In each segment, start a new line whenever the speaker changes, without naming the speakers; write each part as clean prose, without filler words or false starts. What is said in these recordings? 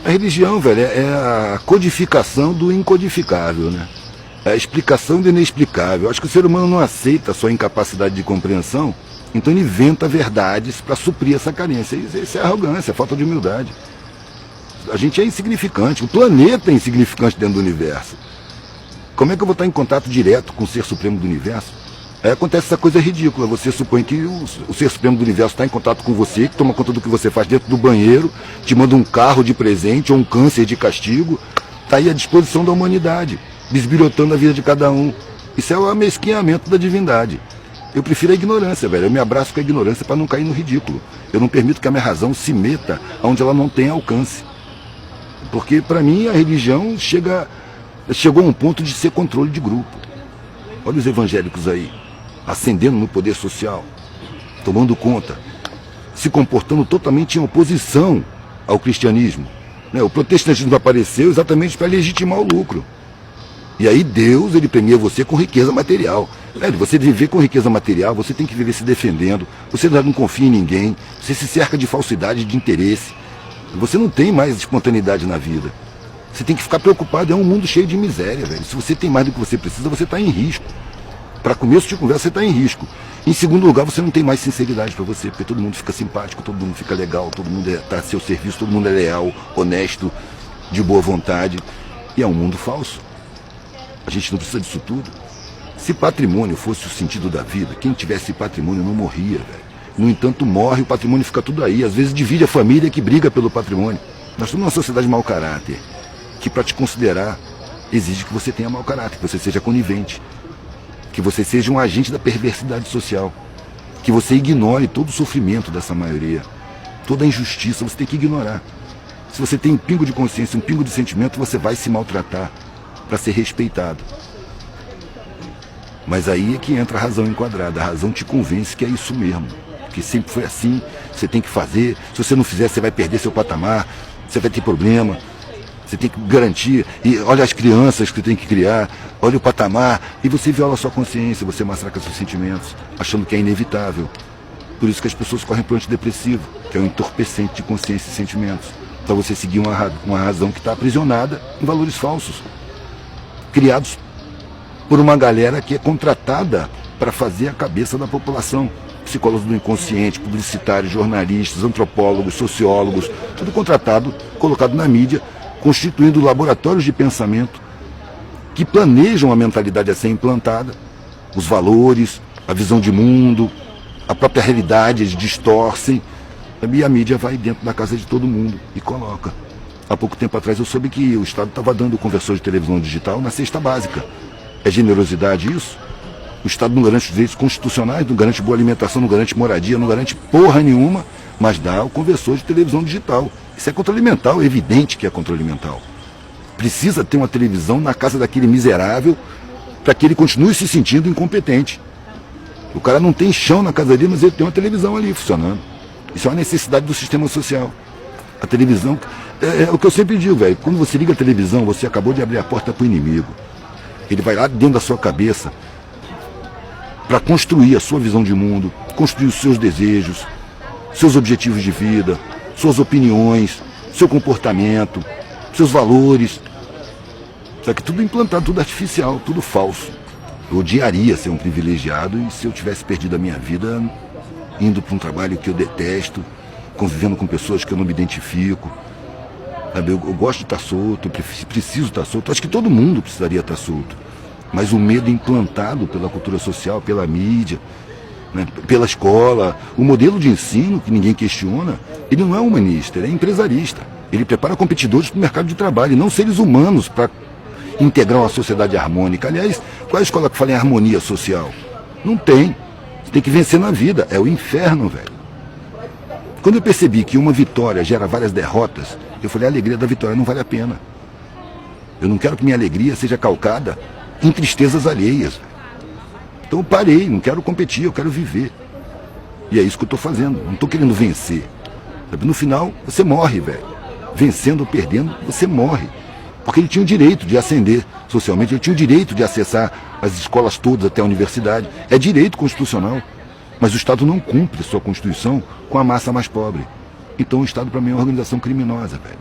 A religião, velho, é a codificação do incodificável, né? É a explicação do inexplicável. Eu acho que o ser humano não aceita a sua incapacidade de compreensão, então ele inventa verdades para suprir essa carência. Isso é arrogância, é falta de humildade. A gente é insignificante, o planeta é insignificante dentro do universo. Como é que eu vou estar em contato direto com o Ser Supremo do Universo? Aí acontece essa coisa ridícula, você supõe que o Ser Supremo do Universo está em contato com você, que toma conta do que você faz dentro do banheiro, te manda um carro de presente ou um câncer de castigo, está aí à disposição da humanidade, bisbilhotando a vida de cada um. Isso é o amesquinhamento da divindade. Eu prefiro a ignorância, velho, eu me abraço com a ignorância para não cair no ridículo. Eu não permito que a minha razão se meta onde ela não tem alcance. Porque, para mim, a religião chegou a um ponto de ser controle de grupo. Olha os evangélicos aí, ascendendo no poder social, tomando conta, se comportando totalmente em oposição ao cristianismo. O protestantismo apareceu exatamente para legitimar o lucro. E aí Deus, ele premia você com riqueza material. Você viver com riqueza material, você tem que viver se defendendo, você não confia em ninguém, você se cerca de falsidade, de interesse. Você não tem mais espontaneidade na vida. Você tem que ficar preocupado, é um mundo cheio de miséria, velho. Se você tem mais do que você precisa, você está em risco. Para começo de conversa, você está em risco. Em segundo lugar, você não tem mais sinceridade para você, porque todo mundo fica simpático, todo mundo fica legal, todo mundo está a seu serviço, todo mundo é leal, honesto, de boa vontade. E é um mundo falso. A gente não precisa disso tudo. Se patrimônio fosse o sentido da vida, quem tivesse patrimônio não morria, velho. No entanto, morre, o patrimônio fica tudo aí. Às vezes divide a família que briga pelo patrimônio. Nós estamos numa sociedade de mau caráter, que para te considerar exige que você tenha mau caráter, que você seja conivente, que você seja um agente da perversidade social, que você ignore todo o sofrimento dessa maioria, toda a injustiça, você tem que ignorar. Se você tem um pingo de consciência, um pingo de sentimento, você vai se maltratar para ser respeitado. Mas aí é que entra a razão enquadrada, a razão te convence que é isso mesmo, que sempre foi assim, você tem que fazer, se você não fizer você vai perder seu patamar, você vai ter problema. Você tem que garantir, e olha as crianças que você tem que criar, olha o patamar, e você viola a sua consciência, você massacra seus sentimentos, achando que é inevitável. Por isso que as pessoas correm para o antidepressivo, que é um entorpecente de consciência e sentimentos, para você seguir uma razão que está aprisionada em valores falsos, criados por uma galera que é contratada para fazer a cabeça da população. Psicólogos do inconsciente, publicitários, jornalistas, antropólogos, sociólogos, tudo contratado, colocado na mídia, constituindo laboratórios de pensamento que planejam a mentalidade a ser implantada, os valores, a visão de mundo, a própria realidade, eles distorcem, e a mídia vai dentro da casa de todo mundo e coloca. Há pouco tempo atrás eu soube que o Estado estava dando conversor de televisão digital na cesta básica. É generosidade isso? O Estado não garante os direitos constitucionais, não garante boa alimentação, não garante moradia, não garante porra nenhuma, mas dá o conversor de televisão digital. Isso é controle mental, é evidente que é controle mental. Precisa ter uma televisão na casa daquele miserável para que ele continue se sentindo incompetente. O cara não tem chão na casa dele, mas ele tem uma televisão ali funcionando. Isso é uma necessidade do sistema social. A televisão, é o que eu sempre digo, velho, quando você liga a televisão, você acabou de abrir a porta para o inimigo. Ele vai lá dentro da sua cabeça para construir a sua visão de mundo, construir os seus desejos, seus objetivos de vida, suas opiniões, seu comportamento, seus valores. Só que tudo implantado, tudo artificial, tudo falso. Eu odiaria ser um privilegiado e se eu tivesse perdido a minha vida indo para um trabalho que eu detesto, convivendo com pessoas que eu não me identifico. Sabe? Eu gosto de estar solto, eu preciso estar solto. Acho que todo mundo precisaria estar solto. Mas o medo implantado pela cultura social, pela mídia, né, pela escola, o modelo de ensino, que ninguém questiona, ele não é humanista, ele é empresarista. Ele prepara competidores para o mercado de trabalho, e não seres humanos para integrar uma sociedade harmônica. Aliás, qual é a escola que fala em harmonia social? Não tem. Você tem que vencer na vida. É o inferno, velho. Quando eu percebi que uma vitória gera várias derrotas, eu falei, a alegria da vitória não vale a pena. Eu não quero que minha alegria seja calcada em tristezas alheias. Então eu parei, não quero competir, eu quero viver. E é isso que eu estou fazendo, não estou querendo vencer. Sabe? No final, você morre, velho. Vencendo ou perdendo, você morre. Porque ele tinha o direito de ascender socialmente, ele tinha o direito de acessar as escolas todas até a universidade. É direito constitucional. Mas o Estado não cumpre sua Constituição com a massa mais pobre. Então o Estado, para mim, é uma organização criminosa, velho.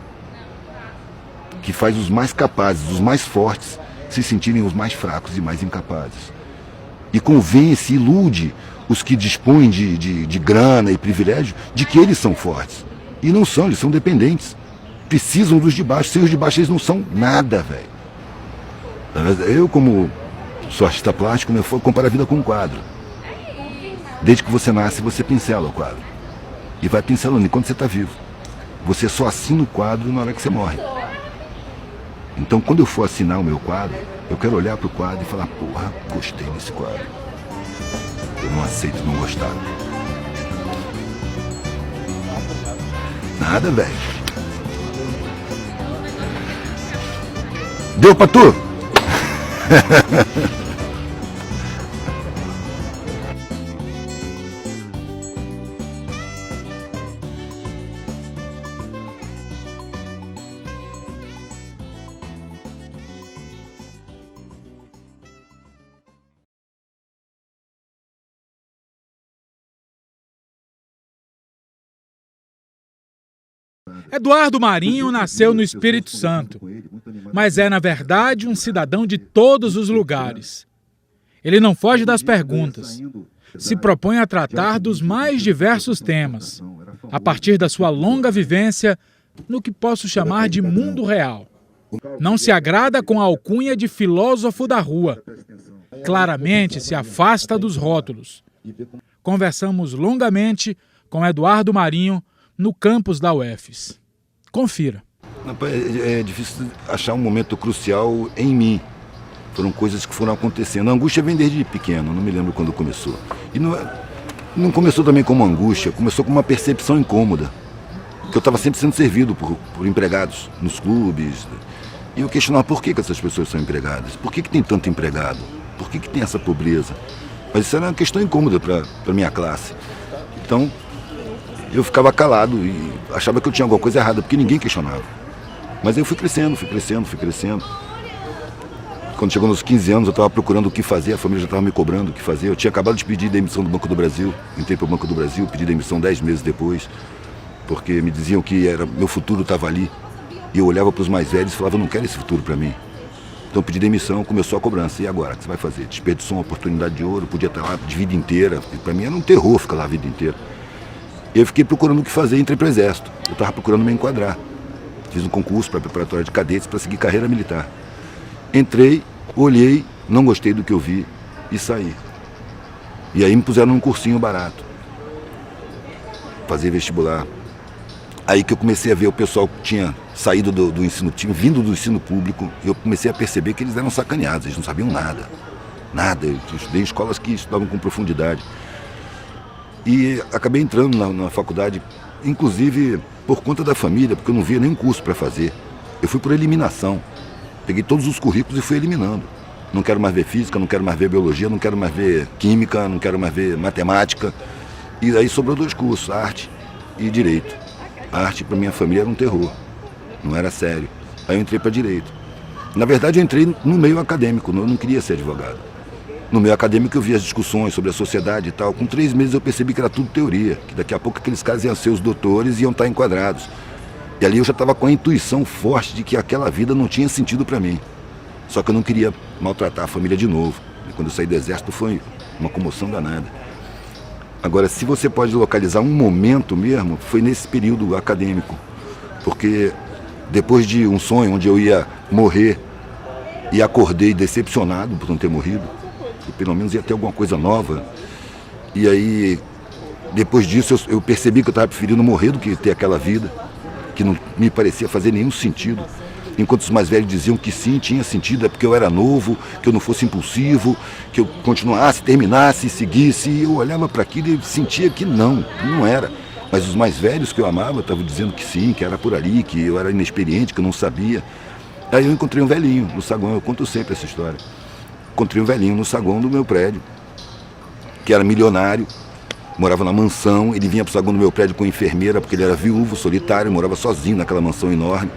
que faz os mais capazes, os mais fortes, se sentirem os mais fracos e mais incapazes. E convence, ilude os que dispõem de grana e privilégio de que eles são fortes. E não são, eles são dependentes. Precisam dos de baixo. Sem os de baixo eles não são nada, velho. Eu, como sou artista plástico, eu comparo a vida com um quadro. Desde que você nasce, você pincela o quadro. E vai pincelando enquanto você está vivo. Você só assina o quadro na hora que você morre. Então, quando eu for assinar o meu quadro, eu quero olhar para o quadro e falar, porra, gostei desse quadro. Eu não aceito não gostar. Nada, velho. Deu pra tu?
Eduardo Marinho nasceu no Espírito Santo, mas é, na verdade, um cidadão de todos os lugares. Ele não foge das perguntas. Se propõe a tratar dos mais diversos temas, a partir da sua longa vivência no que posso chamar de mundo real. Não se agrada com a alcunha de filósofo da rua. Claramente se afasta dos rótulos. Conversamos longamente com Eduardo Marinho no campus da UFES. Confira.
É difícil achar um momento crucial em mim. Foram coisas que foram acontecendo. A angústia vem desde pequeno, não me lembro quando começou. E não começou também como angústia, começou como uma percepção incômoda. Que eu estava sempre sendo servido por empregados nos clubes. E eu questionava por que essas pessoas são empregadas. Por que tem tanto empregado? Por que tem essa pobreza? Mas isso era uma questão incômoda para a minha classe. Então, eu ficava calado e achava que eu tinha alguma coisa errada, porque ninguém questionava. Mas eu fui crescendo. Quando chegou nos 15 anos, eu estava procurando o que fazer, a família já estava me cobrando o que fazer. Eu tinha acabado de pedir demissão do Banco do Brasil, entrei para o Banco do Brasil, pedi demissão 10 meses depois, porque me diziam que meu futuro estava ali. E eu olhava para os mais velhos e falava, eu não quero esse futuro para mim. Então eu pedi demissão, começou a cobrança. E agora, o que você vai fazer? Desperdiçou uma oportunidade de ouro, podia estar lá de vida inteira. Para mim era um terror ficar lá a vida inteira. E eu fiquei procurando o que fazer, entrei para o Exército. Eu estava procurando me enquadrar. Fiz um concurso para preparatória de cadetes para seguir carreira militar. Entrei, olhei, não gostei do que eu vi e saí. E aí me puseram num cursinho barato. Fazer vestibular. Aí que eu comecei a ver o pessoal que tinha saído do ensino, tinha vindo do ensino público, e eu comecei a perceber que eles eram sacaneados, eles não sabiam nada. Nada. Eu estudei em escolas que estudavam com profundidade. E acabei entrando na faculdade, inclusive por conta da família, porque eu não via nenhum curso para fazer. Eu fui por eliminação. Peguei todos os currículos e fui eliminando. Não quero mais ver física, não quero mais ver biologia, não quero mais ver química, não quero mais ver matemática. E aí sobrou 2 cursos, arte e direito. A arte para minha família era um terror, não era sério. Aí eu entrei para direito. Na verdade eu entrei no meio acadêmico, eu não queria ser advogado. No meio acadêmico eu via as discussões sobre a sociedade e tal. Com 3 meses eu percebi que era tudo teoria, que daqui a pouco aqueles caras iam ser os doutores e iam estar enquadrados. E ali eu já estava com a intuição forte de que aquela vida não tinha sentido para mim. Só que eu não queria maltratar a família de novo. E quando eu saí do Exército foi uma comoção danada. Agora, se você pode localizar um momento mesmo, foi nesse período acadêmico. Porque depois de um sonho onde eu ia morrer e acordei decepcionado por não ter morrido, que pelo menos ia ter alguma coisa nova. E aí, depois disso, eu percebi que eu estava preferindo morrer do que ter aquela vida, que não me parecia fazer nenhum sentido. Enquanto os mais velhos diziam que sim, tinha sentido, é porque eu era novo, que eu não fosse impulsivo, que eu continuasse, terminasse, seguisse. E eu olhava para aquilo e sentia que não era. Mas os mais velhos que eu amava estavam dizendo que sim, que era por ali, que eu era inexperiente, que eu não sabia. Aí eu encontrei um velhinho no saguão, eu conto sempre essa história. Encontrei um velhinho no saguão do meu prédio, que era milionário, morava na mansão. Ele vinha para o saguão do meu prédio com enfermeira, porque ele era viúvo, solitário, morava sozinho naquela mansão enorme.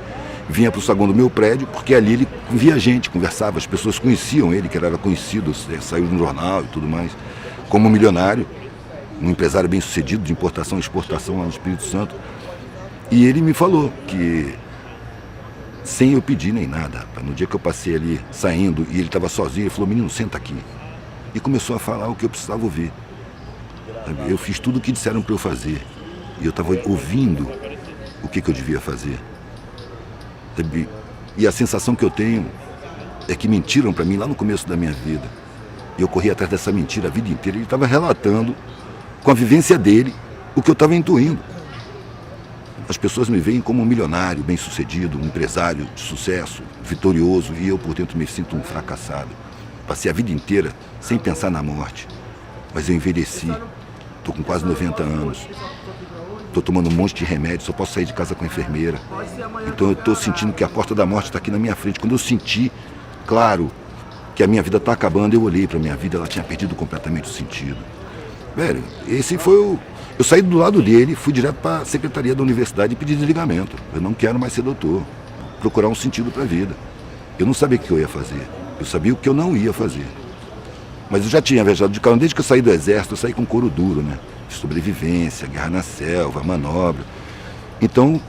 Vinha para o saguão do meu prédio, porque ali ele via gente, conversava, as pessoas conheciam ele, que ele era conhecido, saiu no jornal e tudo mais, como milionário, um empresário bem sucedido de importação e exportação lá no Espírito Santo. E ele me falou que sem eu pedir nem nada, rapaz. No dia que eu passei ali, saindo, e ele estava sozinho, ele falou, menino, senta aqui. E começou a falar o que eu precisava ouvir. Sabe? Eu fiz tudo o que disseram para eu fazer. E eu estava ouvindo o que eu devia fazer. Sabe? E a sensação que eu tenho é que mentiram para mim lá no começo da minha vida. E eu corri atrás dessa mentira a vida inteira. Ele estava relatando, com a vivência dele, o que eu estava intuindo. As pessoas me veem como um milionário, bem-sucedido, um empresário de sucesso, vitorioso, e eu por dentro me sinto um fracassado. Passei a vida inteira sem pensar na morte, mas eu envelheci, estou com quase 90 anos, estou tomando um monte de remédio, só posso sair de casa com a enfermeira. Então eu estou sentindo que a porta da morte está aqui na minha frente. Quando eu senti, claro, que a minha vida está acabando, eu olhei para a minha vida, ela tinha perdido completamente o sentido. Velho, esse foi o... Eu saí do lado dele, fui direto para a secretaria da universidade e pedi desligamento. Eu não quero mais ser doutor. Procurar um sentido para a vida. Eu não sabia o que eu ia fazer. Eu sabia o que eu não ia fazer. Mas eu já tinha viajado de carro. Desde que eu saí do exército, eu saí com couro duro, né? Sobrevivência, guerra na selva, manobra. Então,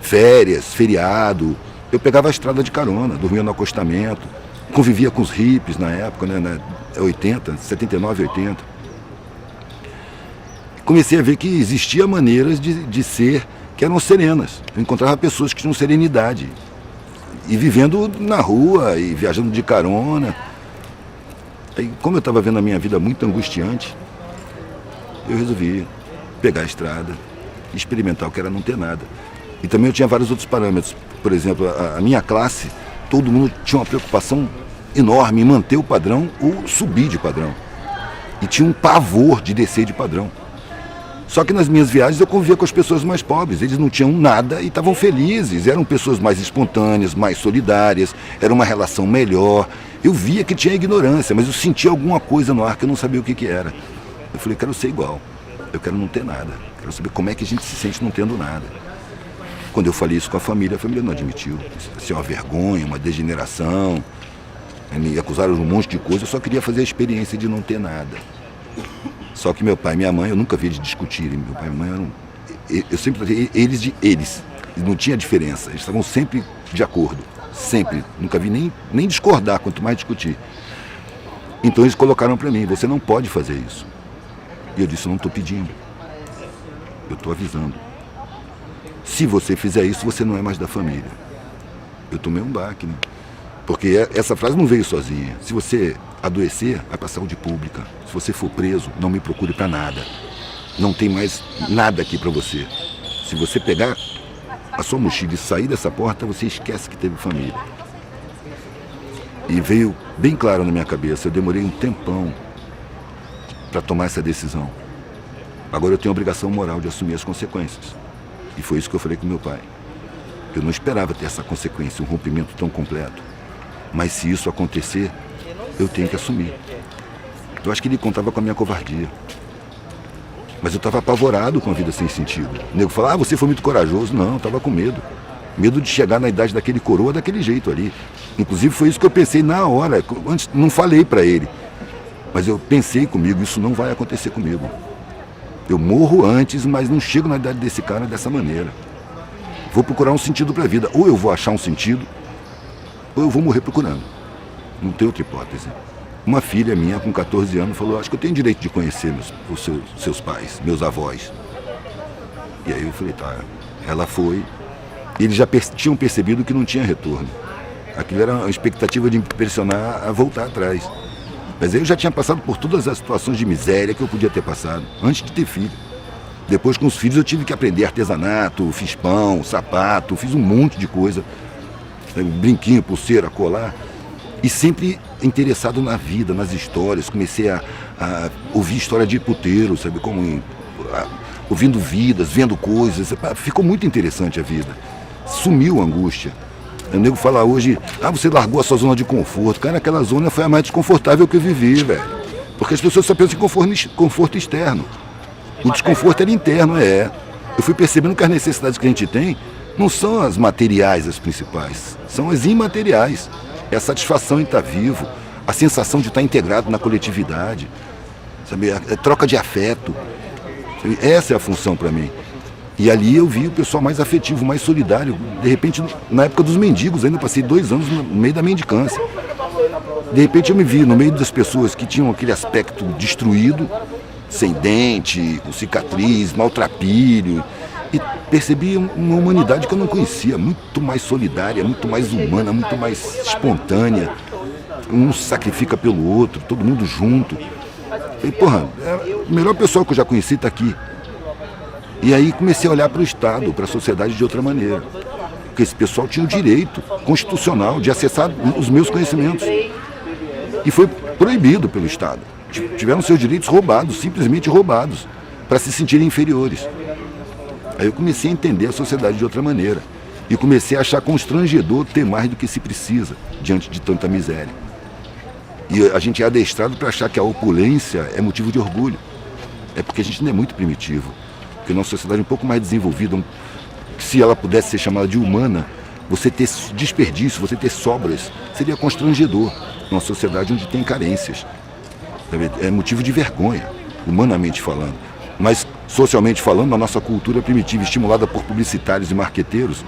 férias, feriado, eu pegava a estrada de carona, dormia no acostamento, convivia com os hippies na época, né? 79, 80. Comecei a ver que existia maneiras de ser que eram serenas. Eu encontrava pessoas que tinham serenidade. E vivendo na rua e viajando de carona. Aí, como eu estava vendo a minha vida muito angustiante, eu resolvi pegar a estrada e experimentar o que era não ter nada. E também eu tinha vários outros parâmetros. Por exemplo, a minha classe, todo mundo tinha uma preocupação enorme em manter o padrão ou subir de padrão. E tinha um pavor de descer de padrão. Só que nas minhas viagens eu convivia com as pessoas mais pobres. Eles não tinham nada e estavam felizes. Eram pessoas mais espontâneas, mais solidárias. Era uma relação melhor. Eu via que tinha ignorância, mas eu sentia alguma coisa no ar que eu não sabia o que era. Eu falei, quero ser igual. Eu quero não ter nada. Quero saber como é que a gente se sente não tendo nada. Quando eu falei isso com a família não admitiu. Isso é uma vergonha, uma degeneração. Me acusaram de um monte de coisa. Eu só queria fazer a experiência de não ter nada. Só que meu pai e minha mãe, eu nunca vi eles discutirem. Meu pai e minha mãe, eu sempre tratei eles de eles. Não tinha diferença. Eles estavam sempre de acordo. Sempre. Nunca vi nem discordar, quanto mais discutir. Então eles colocaram para mim, você não pode fazer isso. E eu disse, eu não estou pedindo. Eu estou avisando. Se você fizer isso, você não é mais da família. Eu tomei um baque, né? Porque essa frase não veio sozinha. Se você adoecer, vai para a saúde pública. Se você for preso, não me procure para nada. Não tem mais nada aqui para você. Se você pegar a sua mochila e sair dessa porta, você esquece que teve família. E veio bem claro na minha cabeça. Eu demorei um tempão para tomar essa decisão. Agora eu tenho a obrigação moral de assumir as consequências. E foi isso que eu falei com meu pai. Eu não esperava ter essa consequência, um rompimento tão completo. Mas se isso acontecer, eu tenho que assumir. Eu acho que ele contava com a minha covardia. Mas eu estava apavorado com a vida sem sentido. O nego falava, você foi muito corajoso. Não, eu estava com medo. Medo de chegar na idade daquele coroa daquele jeito ali. Inclusive foi isso que eu pensei na hora. Antes, não falei para ele. Mas eu pensei comigo, isso não vai acontecer comigo. Eu morro antes, mas não chego na idade desse cara dessa maneira. Vou procurar um sentido para a vida. Ou eu vou achar um sentido, ou eu vou morrer procurando. Não tem outra hipótese. Uma filha minha, com 14 anos, falou, acho que eu tenho direito de conhecer os seus pais, meus avós. E aí eu falei, tá. Ela foi. Eles já tinham percebido que não tinha retorno. Aquilo era uma expectativa de me pressionar a voltar atrás. Mas aí eu já tinha passado por todas as situações de miséria que eu podia ter passado, antes de ter filho. Depois, com os filhos, eu tive que aprender artesanato, fiz pão, sapato, fiz um monte de coisa. Brinquinho, pulseira, colar. E sempre interessado na vida, nas histórias. Comecei a ouvir história de puteiro, sabe? Ouvindo vidas, vendo coisas. Ficou muito interessante a vida. Sumiu a angústia. O nego fala hoje, você largou a sua zona de conforto. Cara, aquela zona foi a mais desconfortável que eu vivi, velho. Porque as pessoas só pensam em conforto externo. O desconforto era interno, Eu fui percebendo que as necessidades que a gente tem não são as materiais as principais, são as imateriais. É a satisfação em estar vivo, a sensação de estar integrado na coletividade, sabe? A troca de afeto. Sabe? Essa é a função para mim. E ali eu vi o pessoal mais afetivo, mais solidário. De repente, na época dos mendigos, ainda passei 2 anos no meio da mendicância. De repente eu me vi no meio das pessoas que tinham aquele aspecto destruído, sem dente, com cicatriz, maltrapilho. E percebi uma humanidade que eu não conhecia, muito mais solidária, muito mais humana, muito mais espontânea. Um se sacrifica pelo outro, todo mundo junto. Falei, porra, o melhor pessoal que eu já conheci está aqui. E aí comecei a olhar para o Estado, para a sociedade de outra maneira. Porque esse pessoal tinha o direito constitucional de acessar os meus conhecimentos. E foi proibido pelo Estado. Tiveram seus direitos roubados, simplesmente roubados, para se sentirem inferiores. Aí eu comecei a entender a sociedade de outra maneira. E comecei a achar constrangedor ter mais do que se precisa diante de tanta miséria. E a gente é adestrado para achar que a opulência é motivo de orgulho. É porque a gente ainda é muito primitivo. Porque nossa sociedade é um pouco mais desenvolvida, se ela pudesse ser chamada de humana, você ter desperdício, você ter sobras, seria constrangedor numa sociedade onde tem carências. É motivo de vergonha, humanamente falando. Mas, socialmente falando, a nossa cultura primitiva, estimulada por publicitários e marqueteiros,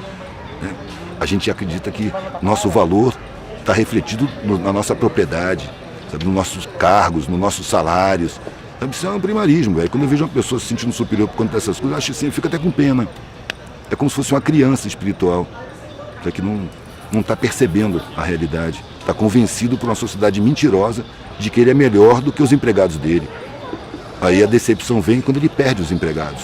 né, a gente acredita que nosso valor está refletido na nossa propriedade, sabe, nos nossos cargos, nos nossos salários. Isso é um primarismo, velho. Quando eu vejo uma pessoa se sentindo superior por conta dessas coisas, eu acho assim, eu fico até com pena. É como se fosse uma criança espiritual, que não está percebendo a realidade. Está convencido por uma sociedade mentirosa de que ele é melhor do que os empregados dele. Aí a decepção vem quando ele perde os empregados.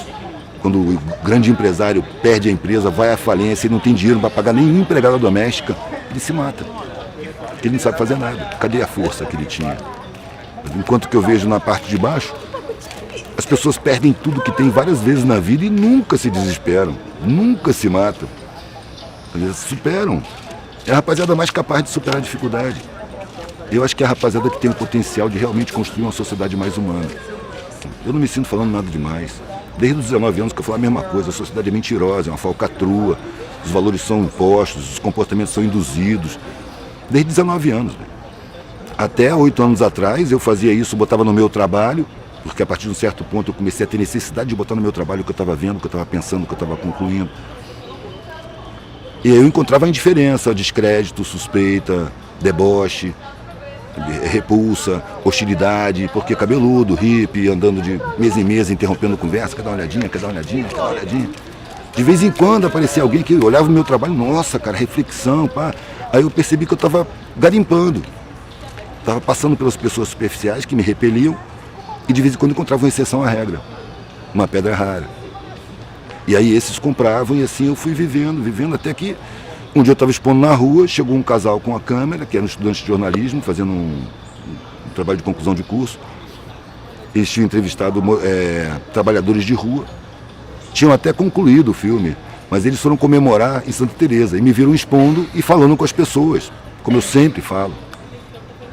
Quando o grande empresário perde a empresa, vai à falência, ele não tem dinheiro para pagar nenhuma empregada doméstica, ele se mata. Porque ele não sabe fazer nada. Cadê a força que ele tinha? Enquanto que eu vejo na parte de baixo, as pessoas perdem tudo que tem várias vezes na vida e nunca se desesperam, nunca se matam. Às vezes superam. É a rapaziada mais capaz de superar a dificuldade. Eu acho que é a rapaziada que tem o potencial de realmente construir uma sociedade mais humana. Eu não me sinto falando nada demais. Desde os 19 anos que eu falo a mesma coisa, a sociedade é mentirosa, é uma falcatrua, os valores são impostos, os comportamentos são induzidos. Desde 19 anos, né? Até 8 anos atrás eu fazia isso, botava no meu trabalho, porque a partir de um certo ponto eu comecei a ter necessidade de botar no meu trabalho o que eu estava vendo, o que eu estava pensando, o que eu estava concluindo. E aí eu encontrava indiferença, descrédito, suspeita, deboche, repulsa, hostilidade, porque cabeludo, hippie, andando de mesa em mesa, interrompendo conversa, quer dar uma olhadinha, quer dar uma olhadinha, quer dar uma olhadinha. De vez em quando aparecia alguém que olhava o meu trabalho, nossa, cara, reflexão, pá. Aí eu percebi que eu estava garimpando. Estava passando pelas pessoas superficiais que me repeliam e de vez em quando encontrava uma exceção à regra, uma pedra rara. E aí esses compravam e assim eu fui vivendo até que um dia eu estava expondo na rua, chegou um casal com a câmera, que era um estudante de jornalismo, fazendo um trabalho de conclusão de curso. Eles tinham entrevistado trabalhadores de rua, tinham até concluído o filme, mas eles foram comemorar em Santa Teresa e me viram expondo e falando com as pessoas, como eu sempre falo.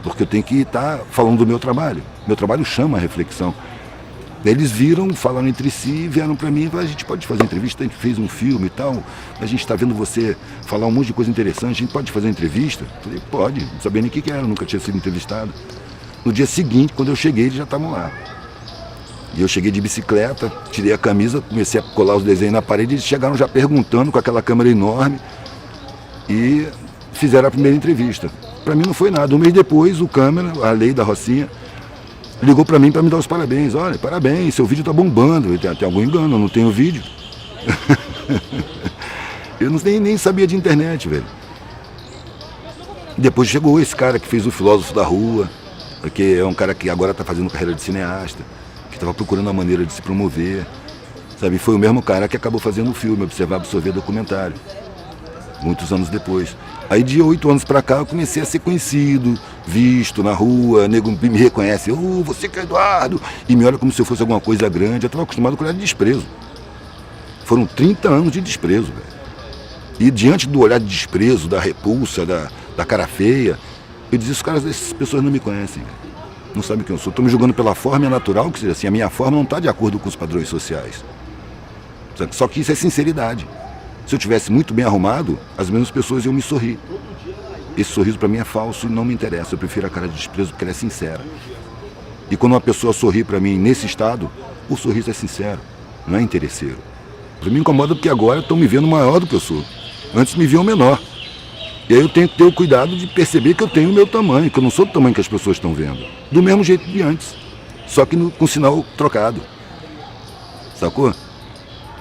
Porque eu tenho que estar falando do meu trabalho. Meu trabalho chama a reflexão. Eles viram, falaram entre si, vieram para mim e falaram, a gente pode fazer entrevista, a gente fez um filme e tal, a gente está vendo você falar um monte de coisa interessante, a gente pode fazer entrevista? Eu falei, pode, não sabia nem o que era, nunca tinha sido entrevistado. No dia seguinte, quando eu cheguei, eles já estavam lá. E eu cheguei de bicicleta, tirei a camisa, comecei a colar os desenhos na parede, eles chegaram já perguntando com aquela câmera enorme e fizeram a primeira entrevista. Para mim não foi nada. Um mês depois, o câmera, a Lei da Rocinha, ligou para mim para me dar os parabéns. Olha, parabéns, seu vídeo tá bombando. Tem algum engano, eu não tenho vídeo. Eu nem sabia de internet, velho. Depois chegou esse cara que fez o Filósofo da Rua, que é um cara que agora está fazendo carreira de cineasta, que estava procurando a maneira de se promover. Sabe? Foi o mesmo cara que acabou fazendo o filme, Observar, Absorver, Documentário. Muitos anos depois. Aí de 8 anos pra cá eu comecei a ser conhecido, visto na rua, nego me reconhece, você que é Eduardo, e me olha como se eu fosse alguma coisa grande. Eu estava acostumado com olhar de desprezo. Foram 30 anos de desprezo, velho. E diante do olhar de desprezo, da repulsa, da cara feia, eu dizia, essas pessoas não me conhecem, velho. Não sabem quem eu sou. Estão me julgando pela forma natural, que seja assim, a minha forma não está de acordo com os padrões sociais. Só que isso é sinceridade. Se eu tivesse muito bem arrumado, as mesmas pessoas iam me sorrir. Esse sorriso para mim é falso e não me interessa. Eu prefiro a cara de desprezo porque ela é sincera. E quando uma pessoa sorri para mim nesse estado, o sorriso é sincero, não é interesseiro. Para mim incomoda porque agora estão me vendo maior do que eu sou. Antes me viam menor. E aí eu tenho que ter o cuidado de perceber que eu tenho o meu tamanho, que eu não sou do tamanho que as pessoas estão vendo. Do mesmo jeito de antes. Só que com sinal trocado. Sacou?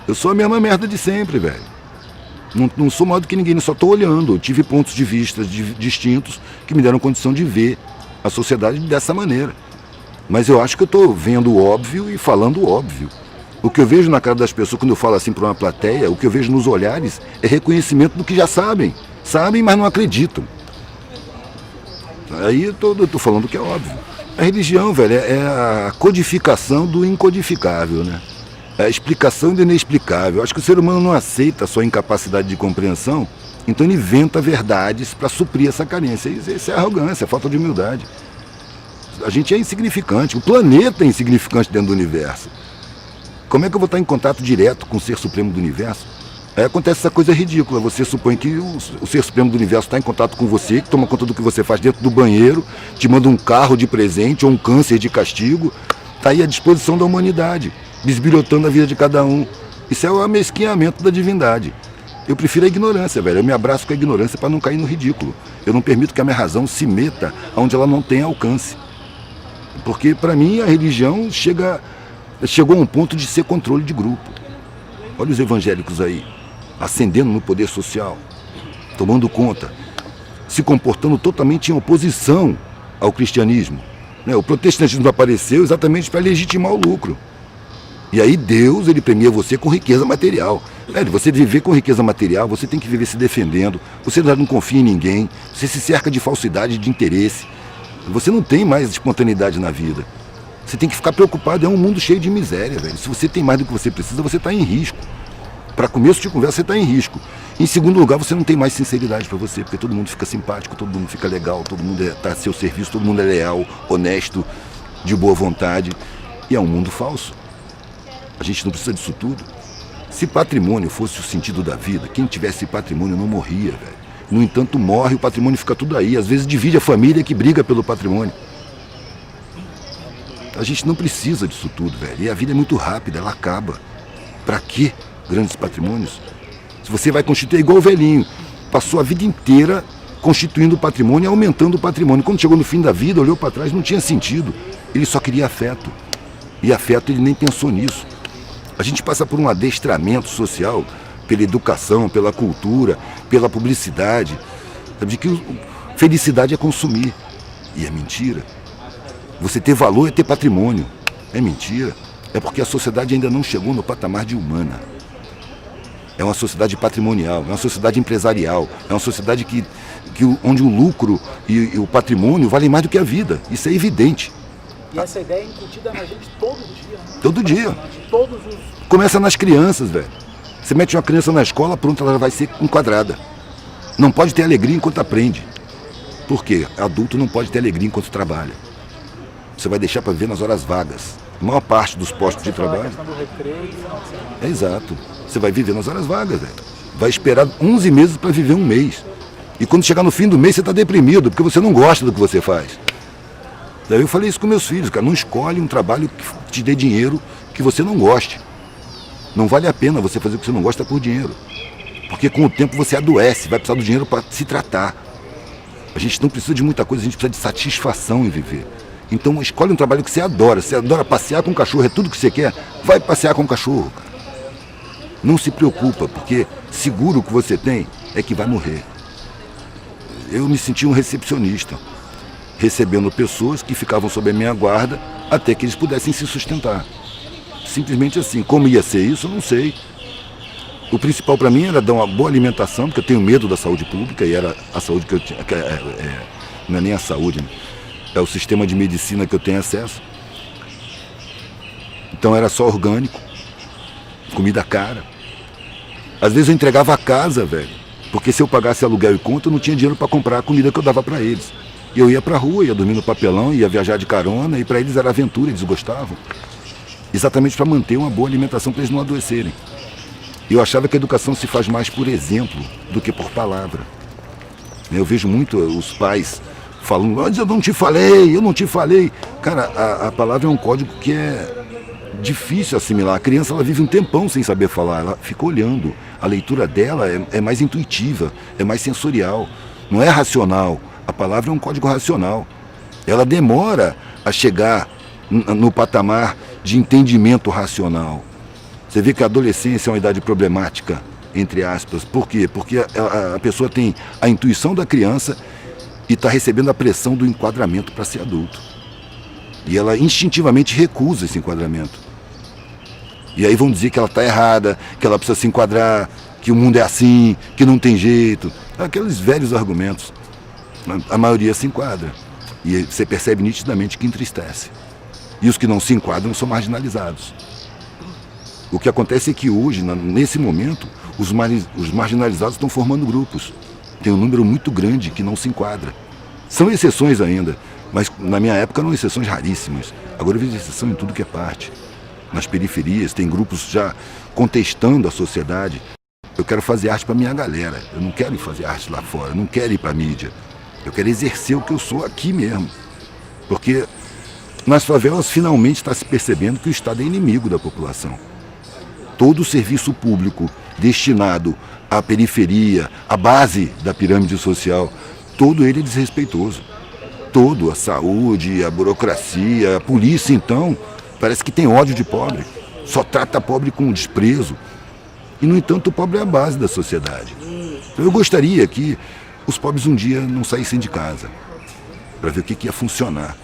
Eu sou a mesma merda de sempre, velho. Não sou maior do que ninguém, só estou olhando. Eu tive pontos de vista distintos que me deram condição de ver a sociedade dessa maneira. Mas eu acho que eu estou vendo o óbvio e falando o óbvio. O que eu vejo na cara das pessoas quando eu falo assim para uma plateia, o que eu vejo nos olhares é reconhecimento do que já sabem. Sabem, mas não acreditam. Aí eu tô falando que é óbvio. A religião, velho, é a codificação do incodificável, né? É a explicação do inexplicável. Eu acho que o ser humano não aceita a sua incapacidade de compreensão, então ele inventa verdades para suprir essa carência. Isso é arrogância, é falta de humildade. A gente é insignificante, o planeta é insignificante dentro do universo. Como é que eu vou estar em contato direto com o Ser Supremo do Universo? Aí acontece essa coisa ridícula, você supõe que o Ser Supremo do Universo está em contato com você, que toma conta do que você faz dentro do banheiro, te manda um carro de presente ou um câncer de castigo, está aí à disposição da humanidade, bisbilhotando a vida de cada um. Isso é o amesquinhamento da divindade. Eu prefiro a ignorância, velho, eu me abraço com a ignorância para não cair no ridículo. Eu não permito que a minha razão se meta onde ela não tem alcance. Porque, para mim, a religião chegou a um ponto de ser controle de grupo. Olha os evangélicos aí, ascendendo no poder social, tomando conta, se comportando totalmente em oposição ao cristianismo. O protestantismo apareceu exatamente para legitimar o lucro. E aí Deus, ele premia você com riqueza material. Você viver com riqueza material, você tem que viver se defendendo, você não confia em ninguém, você se cerca de falsidade, de interesse. Você não tem mais espontaneidade na vida. Você tem que ficar preocupado, é um mundo cheio de miséria, velho. Se você tem mais do que você precisa, você está em risco. Para começo de conversa, você está em risco. Em segundo lugar, você não tem mais sinceridade para você, porque todo mundo fica simpático, todo mundo fica legal, todo mundo está a seu serviço, todo mundo é leal, honesto, de boa vontade. E é um mundo falso. A gente não precisa disso tudo. Se patrimônio fosse o sentido da vida, quem tivesse patrimônio não morria, velho. No entanto, morre, o patrimônio fica tudo aí. Às vezes divide a família que briga pelo patrimônio. A gente não precisa disso tudo, velho. E a vida é muito rápida, ela acaba. Pra quê grandes patrimônios? Se você vai constituir igual o velhinho, passou a vida inteira constituindo o patrimônio e aumentando o patrimônio. Quando chegou no fim da vida, olhou para trás, não tinha sentido. Ele só queria afeto. E afeto ele nem pensou nisso. A gente passa por um adestramento social pela educação, pela cultura, pela publicidade, de que felicidade é consumir. E é mentira. Você ter valor é ter patrimônio. É mentira. É porque a sociedade ainda não chegou no patamar de humana. É uma sociedade patrimonial, é uma sociedade empresarial, é uma sociedade onde o lucro e o patrimônio valem mais do que a vida. Isso é evidente.
E essa ideia é incutida na gente todo dia. Né?
Todo dia.
Todos os...
Começa nas crianças, velho. Você mete uma criança na escola, pronto, ela vai ser enquadrada. Não pode ter alegria enquanto aprende. Por quê? Adulto não pode ter alegria enquanto trabalha. Você vai deixar para ver nas horas vagas. A maior parte dos postos de trabalho. É exato. Você vai viver nas horas vagas, velho. Vai esperar 11 meses para viver um mês. E quando chegar no fim do mês, você está deprimido, porque você não gosta do que você faz. Daí eu falei isso com meus filhos, cara. Não escolhe um trabalho que te dê dinheiro que você não goste. Não vale a pena você fazer o que você não gosta por dinheiro. Porque com o tempo você adoece, vai precisar do dinheiro para se tratar. A gente não precisa de muita coisa, a gente precisa de satisfação em viver. Então escolhe um trabalho que você adora. Você adora passear com o cachorro, é tudo que você quer. Vai passear com o cachorro, cara. Não se preocupa, porque seguro que você tem é que vai morrer. Eu me senti um recepcionista, recebendo pessoas que ficavam sob a minha guarda até que eles pudessem se sustentar. Simplesmente assim. Como ia ser isso, eu não sei. O principal para mim era dar uma boa alimentação, porque eu tenho medo da saúde pública, e era a saúde que eu tinha. Não é nem a saúde, né? É o sistema de medicina que eu tenho acesso. Então era só orgânico, comida cara. Às vezes eu entregava a casa, velho, porque se eu pagasse aluguel e conta, eu não tinha dinheiro para comprar a comida que eu dava para eles. E eu ia para a rua, ia dormir no papelão, ia viajar de carona, e para eles era aventura, eles gostavam. Exatamente para manter uma boa alimentação, para eles não adoecerem. Eu achava que a educação se faz mais por exemplo do que por palavra. Eu vejo muito os pais falando, mas eu não te falei. Cara, a palavra é um código que é difícil assimilar. A criança, ela vive um tempão sem saber falar, ela fica olhando. A leitura dela é mais intuitiva, é mais sensorial, não é racional. A palavra é um código racional. Ela demora a chegar no patamar de entendimento racional. Você vê que a adolescência é uma idade problemática, entre aspas. Por quê? Porque a pessoa tem a intuição da criança e está recebendo a pressão do enquadramento para ser adulto. E ela instintivamente recusa esse enquadramento. E aí vão dizer que ela está errada, que ela precisa se enquadrar, que o mundo é assim, que não tem jeito. Aqueles velhos argumentos. A maioria se enquadra. E você percebe nitidamente que entristece. E os que não se enquadram são marginalizados. O que acontece é que hoje, nesse momento, os marginalizados estão formando grupos. Tem um número muito grande que não se enquadra. São exceções ainda, mas na minha época eram exceções raríssimas. Agora eu vejo exceção em tudo que é parte. Nas periferias, tem grupos já contestando a sociedade. Eu quero fazer arte para minha galera. Eu não quero ir fazer arte lá fora, eu não quero ir para a mídia. Eu quero exercer o que eu sou aqui mesmo. Porque nas favelas finalmente está se percebendo que o Estado é inimigo da população. Todo o serviço público destinado à periferia, à base da pirâmide social, todo ele é desrespeitoso. Todo, a saúde, a burocracia, a polícia então, parece que tem ódio de pobre. Só trata pobre com desprezo. E, no entanto, o pobre é a base da sociedade. Então, eu gostaria que os pobres um dia não saíssem de casa, para ver o que ia funcionar,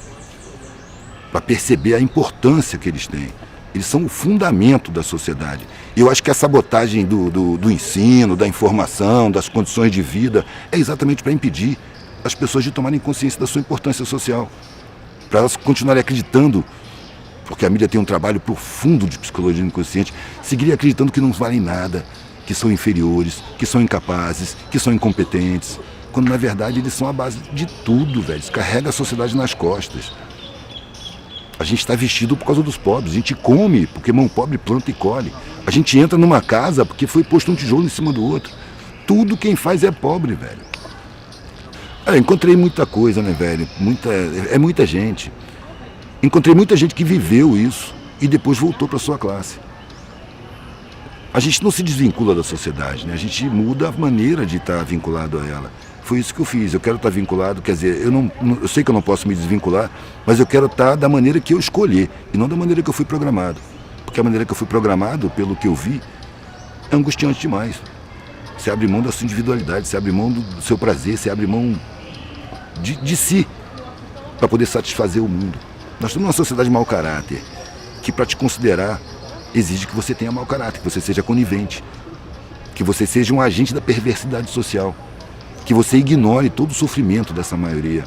para perceber a importância que eles têm. Eles são o fundamento da sociedade. E eu acho que a sabotagem do ensino, da informação, das condições de vida, é exatamente para impedir as pessoas de tomarem consciência da sua importância social, para elas continuarem acreditando, porque a mídia tem um trabalho profundo de psicologia inconsciente, seguirem acreditando que não valem nada, que são inferiores, que são incapazes, que são incompetentes, quando na verdade eles são a base de tudo, velho. Eles carregam a sociedade nas costas. A gente está vestido por causa dos pobres, a gente come porque mão pobre planta e colhe. A gente entra numa casa porque foi posto um tijolo em cima do outro. Tudo quem faz é pobre, velho. Encontrei muita coisa, né, velho? Muita gente. Encontrei muita gente que viveu isso e depois voltou para sua classe. A gente não se desvincula da sociedade, né? A gente muda a maneira de estar vinculado a ela. Foi isso que eu fiz. Eu quero estar vinculado, quer dizer, eu sei que eu não posso me desvincular, mas eu quero estar da maneira que eu escolhi e não da maneira que eu fui programado. Porque a maneira que eu fui programado, pelo que eu vi, é angustiante demais. Você abre mão da sua individualidade, você abre mão do seu prazer, você abre mão de si para poder satisfazer o mundo. Nós estamos numa sociedade de mau caráter, que para te considerar exige que você tenha mau caráter, que você seja conivente, que você seja um agente da perversidade social, que você ignore todo o sofrimento dessa maioria,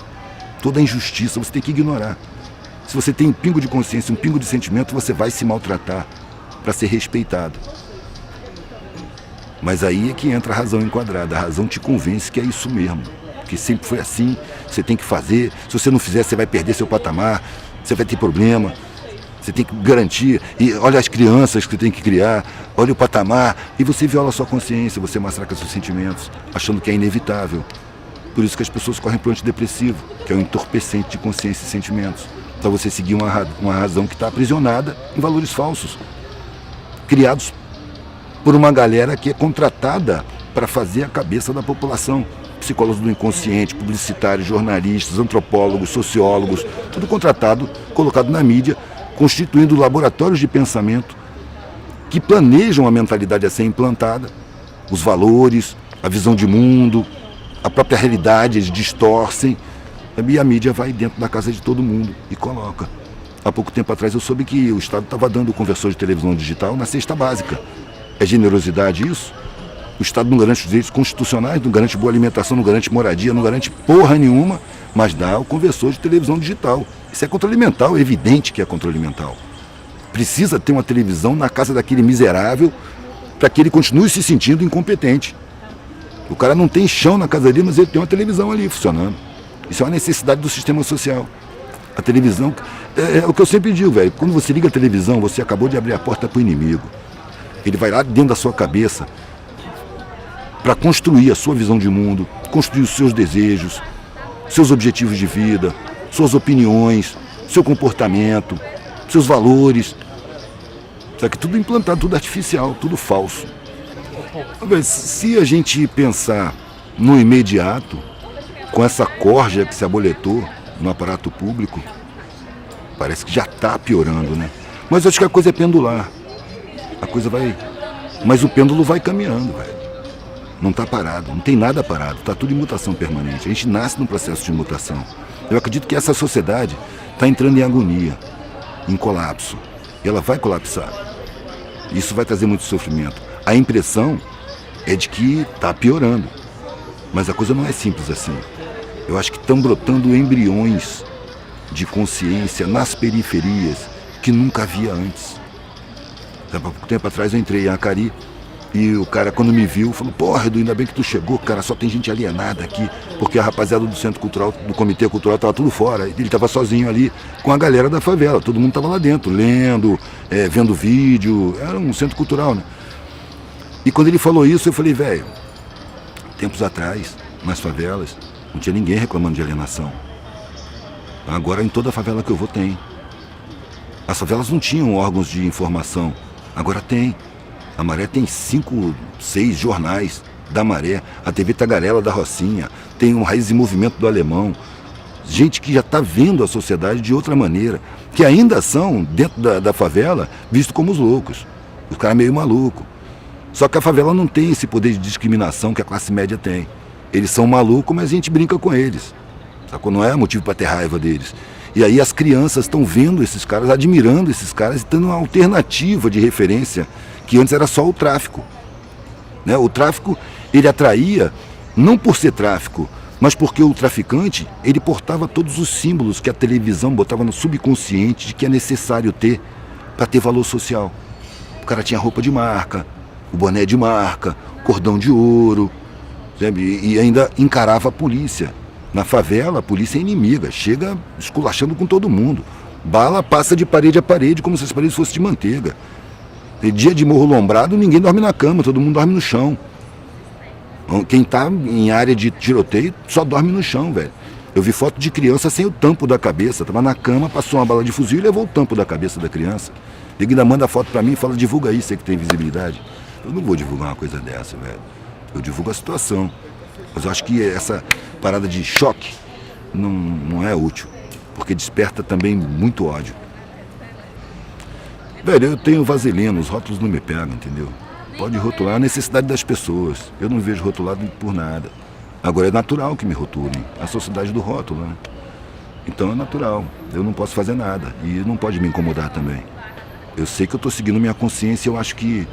toda a injustiça, você tem que ignorar. Se você tem um pingo de consciência, um pingo de sentimento, você vai se maltratar para ser respeitado. Mas aí é que entra a razão enquadrada, a razão te convence que é isso mesmo, que sempre foi assim, você tem que fazer, se você não fizer você vai perder seu patamar, você vai ter problema. Você tem que garantir, e olha as crianças que você tem que criar, olha o patamar, e você viola a sua consciência, você massacra seus sentimentos, achando que é inevitável. Por isso que as pessoas correm para o antidepressivo, que é um entorpecente de consciência e sentimentos. Para você seguir uma razão que está aprisionada em valores falsos, criados por uma galera que é contratada para fazer a cabeça da população. Psicólogos do inconsciente, publicitários, jornalistas, antropólogos, sociólogos, tudo contratado, colocado na mídia, constituindo laboratórios de pensamento que planejam a mentalidade a ser implantada, os valores, a visão de mundo, a própria realidade, eles distorcem, e a mídia vai dentro da casa de todo mundo e coloca. Há pouco tempo atrás eu soube que o Estado estava dando o conversor de televisão digital na cesta básica. É generosidade isso? O Estado não garante os direitos constitucionais, não garante boa alimentação, não garante moradia, não garante porra nenhuma, mas dá o conversor de televisão digital. Isso é controle mental, é evidente que é controle mental. Precisa ter uma televisão na casa daquele miserável para que ele continue se sentindo incompetente. O cara não tem chão na casa dele, mas ele tem uma televisão ali funcionando. Isso é uma necessidade do sistema social. A televisão, é o que eu sempre digo, velho, quando você liga a televisão, você acabou de abrir a porta para o inimigo. Ele vai lá dentro da sua cabeça para construir a sua visão de mundo, construir os seus desejos, seus objetivos de vida, suas opiniões, seu comportamento, seus valores. Só que tudo implantado, tudo artificial, tudo falso. Mas se a gente pensar no imediato, com essa corja que se aboletou no aparato público, parece que já está piorando, né? Mas acho que a coisa é pendular. A coisa vai... Mas o pêndulo vai caminhando, velho. Não está parado, não tem nada parado, está tudo em mutação permanente. A gente nasce num processo de mutação. Eu acredito que essa sociedade está entrando em agonia, em colapso. E ela vai colapsar. Isso vai trazer muito sofrimento. A impressão é de que está piorando. Mas a coisa não é simples assim. Eu acho que estão brotando embriões de consciência nas periferias que nunca havia antes. Há pouco tempo atrás eu entrei em Acari e o cara, quando me viu, falou: porra, Edu, ainda bem que tu chegou, cara, só tem gente alienada aqui, porque a rapaziada do Centro Cultural, do Comitê Cultural, estava tudo fora. Ele estava sozinho ali com a galera da favela, todo mundo estava lá dentro, lendo, vendo vídeo, era um centro cultural, né? E quando ele falou isso, eu falei: velho, tempos atrás, nas favelas, não tinha ninguém reclamando de alienação. Agora em toda favela que eu vou tem. As favelas não tinham órgãos de informação, agora tem. A Maré tem 5, 6 jornais da Maré, a TV Tagarela da Rocinha, tem um Raiz e Movimento do Alemão. Gente que já está vendo a sociedade de outra maneira, que ainda são, dentro da favela, vistos como os loucos. Os caras meio malucos. Só que a favela não tem esse poder de discriminação que a classe média tem. Eles são malucos, mas a gente brinca com eles. Sacou? Não é motivo para ter raiva deles. E aí as crianças estão vendo esses caras, admirando esses caras e tendo uma alternativa de referência, que antes era só o tráfico. Né? O tráfico, ele atraía, não por ser tráfico, mas porque o traficante, ele portava todos os símbolos que a televisão botava no subconsciente de que é necessário ter para ter valor social. O cara tinha roupa de marca, o boné de marca, cordão de ouro, sabe? E ainda encarava a polícia. Na favela, a polícia é inimiga, chega esculachando com todo mundo. Bala passa de parede a parede como se as paredes fossem de manteiga. E dia de morro lombrado, ninguém dorme na cama, todo mundo dorme no chão. Quem está em área de tiroteio só dorme no chão, velho. Eu vi foto de criança sem o tampo da cabeça, estava na cama, passou uma bala de fuzil e levou o tampo da cabeça da criança. Ele ainda manda foto para mim e fala: divulga aí, você que tem visibilidade. Eu não vou divulgar uma coisa dessa, velho. Eu divulgo a situação. Mas eu acho que essa parada de choque não é útil, porque desperta também muito ódio. Velho, eu tenho vaselina, os rótulos não me pegam, entendeu? Pode rotular a necessidade das pessoas. Eu não vejo rotulado por nada. Agora é natural que me rotulem. A sociedade do rótulo, né? Então é natural. Eu não posso fazer nada. E não pode me incomodar também. Eu sei que eu estou seguindo minha consciência. Eu acho que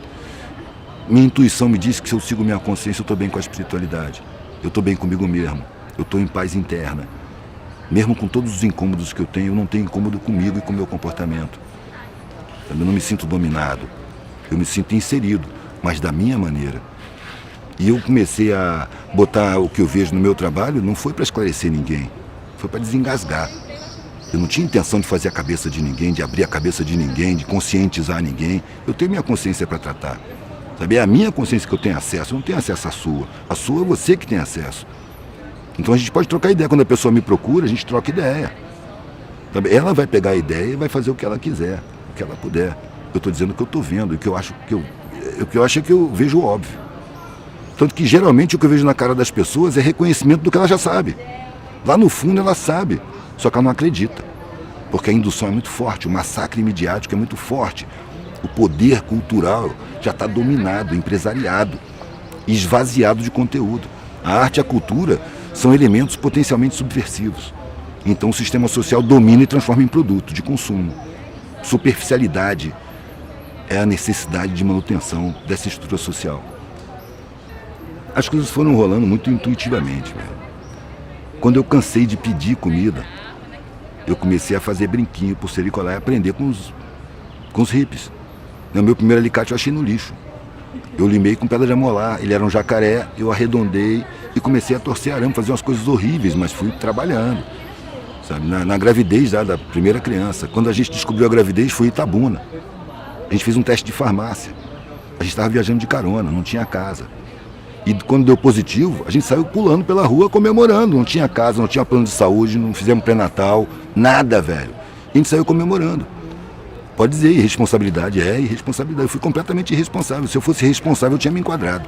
minha intuição me diz que se eu sigo minha consciência, eu estou bem com a espiritualidade. Eu estou bem comigo mesmo. Eu estou em paz interna. Mesmo com todos os incômodos que eu não tenho incômodo comigo e com o meu comportamento. Eu não me sinto dominado. Eu me sinto inserido, mas da minha maneira. E eu comecei a botar o que eu vejo no meu trabalho, não foi para esclarecer ninguém, foi para desengasgar. Eu não tinha intenção de fazer a cabeça de ninguém, de abrir a cabeça de ninguém, de conscientizar ninguém. Eu tenho minha consciência para tratar. Sabe? É a minha consciência que eu tenho acesso, eu não tenho acesso à sua. A sua é você que tem acesso. Então a gente pode trocar ideia. Quando a pessoa me procura, a gente troca ideia. Sabe? Ela vai pegar a ideia e vai fazer o que ela quiser, o que ela puder. Eu estou dizendo o que eu estou vendo, o que eu acho que eu vejo óbvio. Tanto que geralmente o que eu vejo na cara das pessoas é reconhecimento do que ela já sabe. Lá no fundo ela sabe, só que ela não acredita. Porque a indução é muito forte, o massacre midiático é muito forte. O poder cultural já está dominado, empresariado, esvaziado de conteúdo. A arte e a cultura são elementos potencialmente subversivos. Então o sistema social domina e transforma em produto de consumo. Superficialidade é a necessidade de manutenção dessa estrutura social. As coisas foram rolando muito intuitivamente, velho. Quando eu cansei de pedir comida, eu comecei a fazer brinquinho, pulseira e colar e aprender com os hippies. O meu primeiro alicate eu achei no lixo. Eu limei com pedra de amolar, ele era um jacaré, eu arredondei e comecei a torcer arame, fazer umas coisas horríveis, mas fui trabalhando. Sabe? Na gravidez da primeira criança. Quando a gente descobriu a gravidez, foi em Itabuna. A gente fez um teste de farmácia. A gente estava viajando de carona, não tinha casa. E quando deu positivo, a gente saiu pulando pela rua comemorando. Não tinha casa, não tinha plano de saúde, não fizemos pré-natal, nada, velho. A gente saiu comemorando. Pode dizer, irresponsabilidade é irresponsabilidade. Eu fui completamente irresponsável. Se eu fosse responsável, eu tinha me enquadrado.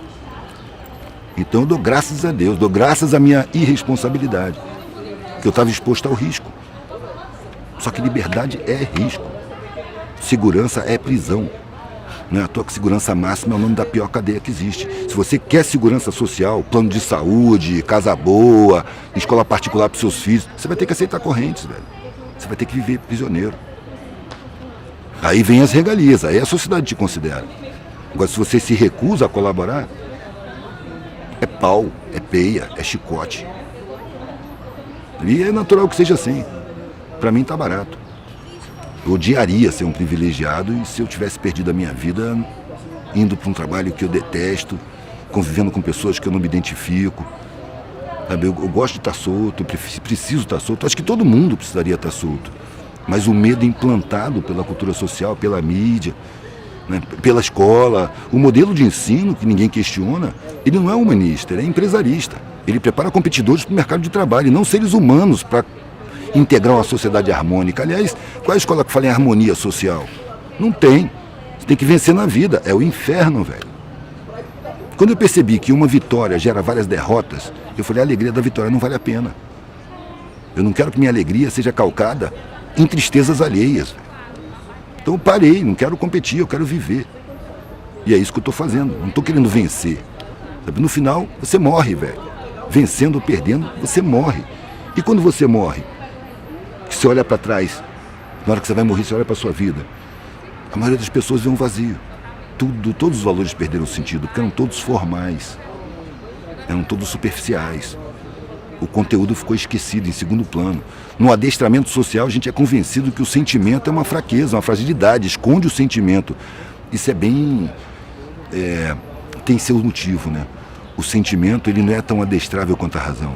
Então eu dou graças a Deus, dou graças à minha irresponsabilidade. Que eu estava exposto ao risco. Só que liberdade é risco. Segurança é prisão. Não é à toa que segurança máxima é o nome da pior cadeia que existe. Se você quer segurança social, plano de saúde, casa boa, escola particular para os seus filhos, você vai ter que aceitar correntes, velho. Você vai ter que viver prisioneiro. Aí vem as regalias, aí a sociedade te considera. Agora, se você se recusa a colaborar, é pau, é peia, é chicote. E é natural que seja assim. Para mim tá barato. Eu odiaria ser um privilegiado e se eu tivesse perdido a minha vida indo para um trabalho que eu detesto, convivendo com pessoas que eu não me identifico. Sabe? Eu gosto de estar solto, eu preciso estar solto. Acho que todo mundo precisaria estar solto. Mas o medo implantado pela cultura social, pela mídia, né, pela escola, o modelo de ensino que ninguém questiona, ele não é humanista, ele é empresarista. Ele prepara competidores para o mercado de trabalho e não seres humanos para integrar uma sociedade harmônica. Aliás, qual é a escola que fala em harmonia social? Não tem. Você tem que vencer na vida. É o inferno, velho. Quando eu percebi que uma vitória gera várias derrotas, eu falei, a alegria da vitória não vale a pena. Eu não quero que minha alegria seja calcada em tristezas alheias. Então eu parei, não quero competir, eu quero viver. E é isso que eu estou fazendo. Não estou querendo vencer. Sabe? No final, você morre, velho. Vencendo ou perdendo, você morre. E quando você morre, que você olha para trás, na hora que você vai morrer, você olha para a sua vida, a maioria das pessoas vê um vazio. Todos os valores perderam sentido, porque eram todos formais, eram todos superficiais. O conteúdo ficou esquecido em segundo plano. No adestramento social, a gente é convencido que o sentimento é uma fraqueza, uma fragilidade, esconde o sentimento. Isso é bem... tem seu motivo, né? O sentimento, ele não é tão adestrável quanto a razão.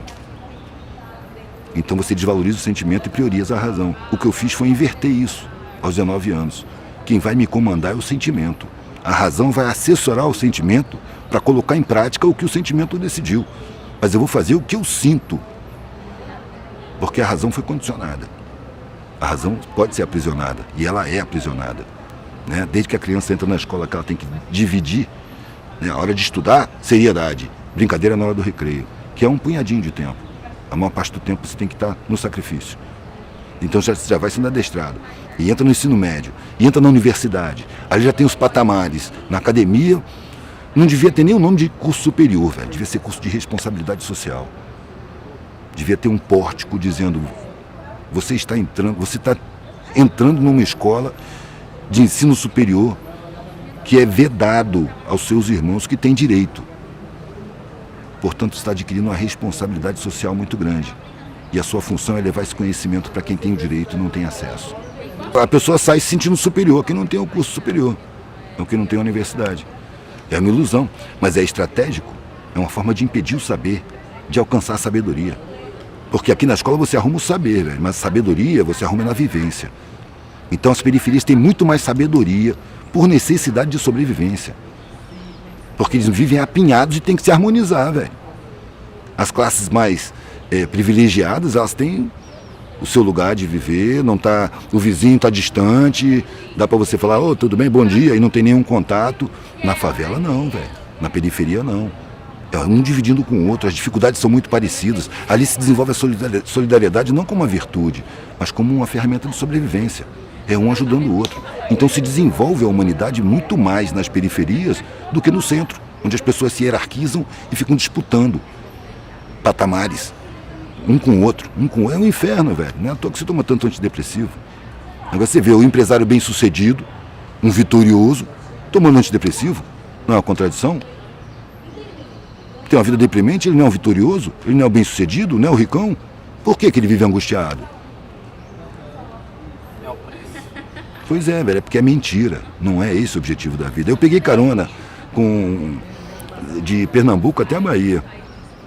Então você desvaloriza o sentimento e prioriza a razão. O que eu fiz foi inverter isso aos 19 anos. Quem vai me comandar é o sentimento. A razão vai assessorar o sentimento para colocar em prática o que o sentimento decidiu. Mas eu vou fazer o que eu sinto. Porque a razão foi condicionada. A razão pode ser aprisionada. E ela é aprisionada. Né? Desde que a criança entra na escola, que ela tem que dividir, né? A hora de estudar, seriedade. Brincadeira na hora do recreio. Que é um punhadinho de tempo. A maior parte do tempo você tem que estar no sacrifício. Então já vai sendo adestrado. E entra no ensino médio. E entra na universidade. Ali já tem os patamares. Na academia, não devia ter nem o nome de curso superior, velho. Devia ser curso de responsabilidade social. Devia ter um pórtico dizendo: você está entrando numa escola de ensino superior que é vedado aos seus irmãos que têm direito. Portanto, está adquirindo uma responsabilidade social muito grande. E a sua função é levar esse conhecimento para quem tem o direito e não tem acesso. A pessoa sai se sentindo superior, quem não tem o curso superior, ou quem não tem a universidade. É uma ilusão, mas é estratégico. É uma forma de impedir o saber, de alcançar a sabedoria. Porque aqui na escola você arruma o saber, velho, mas a sabedoria você arruma na vivência. Então as periferias têm muito mais sabedoria por necessidade de sobrevivência. Porque eles vivem apinhados e tem que se harmonizar, velho. As classes mais privilegiadas, elas têm o seu lugar de viver, não tá, o vizinho está distante, dá para você falar, ô, tudo bem, bom dia, e não tem nenhum contato. Na favela não, velho. Na periferia não. É um dividindo com o outro, as dificuldades são muito parecidas. Ali se desenvolve a solidariedade não como uma virtude, mas como uma ferramenta de sobrevivência. É um ajudando o outro. Então se desenvolve a humanidade muito mais nas periferias do que no centro, onde as pessoas se hierarquizam e ficam disputando patamares, um com o outro. É um inferno, velho. Não é à toa que você toma tanto antidepressivo. Agora você vê o empresário bem-sucedido, um vitorioso, tomando antidepressivo. Não é uma contradição? Tem uma vida deprimente, ele não é um vitorioso, ele não é o bem-sucedido, não é o ricão. Por que ele vive angustiado? Pois é, velho, é porque é mentira. Não é esse o objetivo da vida. Eu peguei carona de Pernambuco até a Bahia.